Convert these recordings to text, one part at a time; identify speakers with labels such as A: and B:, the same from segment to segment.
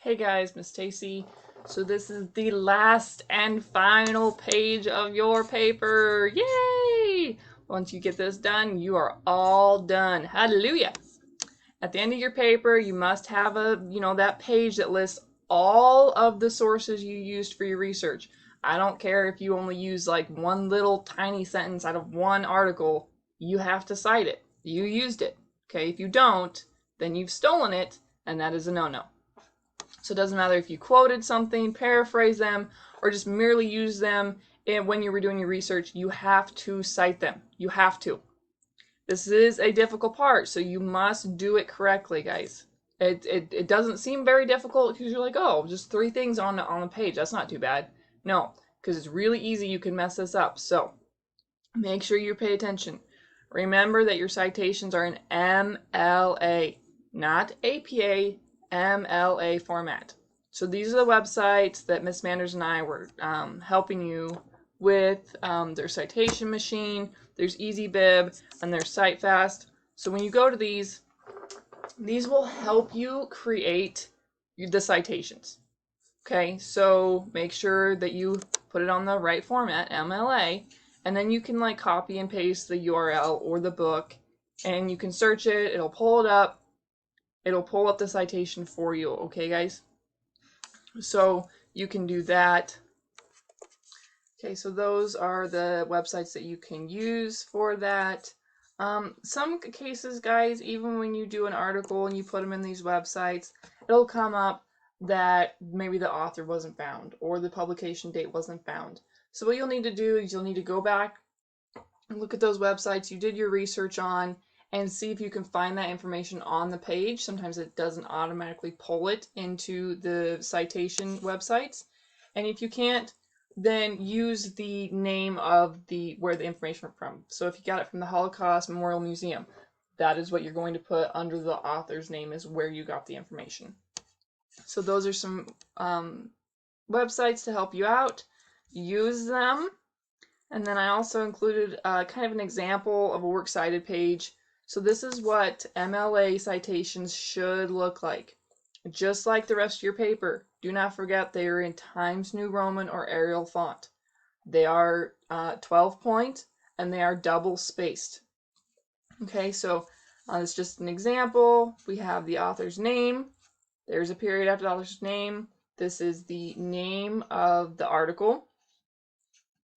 A: Hey guys, Miss Stacy. So this is the last and final page of your paper. Yay! Once you get this done, you are all done. Hallelujah! At the end of your paper, you must have that page that lists all of the sources you used for your research. I don't care if you only use like one little tiny sentence out of one article, you have to cite it. You used it. Okay, if you don't, then you've stolen it, and that is a no-no. So it doesn't matter if you quoted something, paraphrase them, or just merely use them when you were doing your research, you have to cite them. You have to. This is a difficult part, so you must do it correctly, guys. It doesn't seem very difficult because you're like, oh, just 3 things on the page. That's not too bad. No, because it's really easy. You can mess this up. So make sure you pay attention. Remember that your citations are in MLA, not APA, MLA format. So these are the websites that Miss Manders and I were helping you with. There's Citation Machine, there's EasyBib, and there's CiteFast. So when you go to these will help you create the citations. Okay, so make sure that you put it on the right format, MLA, and then you can like copy and paste the URL or the book, and you can search it, it'll pull it up, it'll pull up the citation for you, okay guys? So you can do that. Okay, so those are the websites that you can use for that. Some cases, guys, even when you do an article and you put them in these websites, it'll come up that maybe the author wasn't found or the publication date wasn't found. So what you'll need to do is you'll need to go back and look at those websites you did your research on and see if you can find that information on the page. Sometimes it doesn't automatically pull it into the citation websites. And if you can't, then use the name of where the information was from. So if you got it from the Holocaust Memorial Museum, that is what you're going to put under the author's name, is where you got the information. So those are some websites to help you out. Use them. And then I also included kind of an example of a works cited page. So this is what MLA citations should look like. Just like the rest of your paper, do not forget they are in Times New Roman or Arial font. They are 12 point and they are double spaced. Okay, so it's just an example. We have the author's name. There's a period after the author's name. This is the name of the article.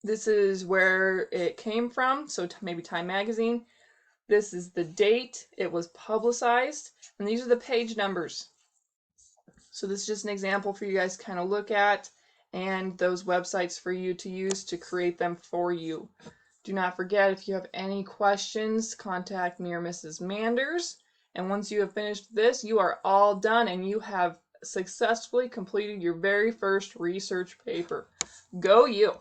A: This is where it came from, so maybe Time Magazine. This is the date it was publicized, and these are the page numbers. So this is just an example for you guys to kind of look at, and those websites for you to use to create them for you. Do not forget, if you have any questions, contact me or Mrs. Manders. And once you have finished this, you are all done and you have successfully completed your very first research paper. Go you!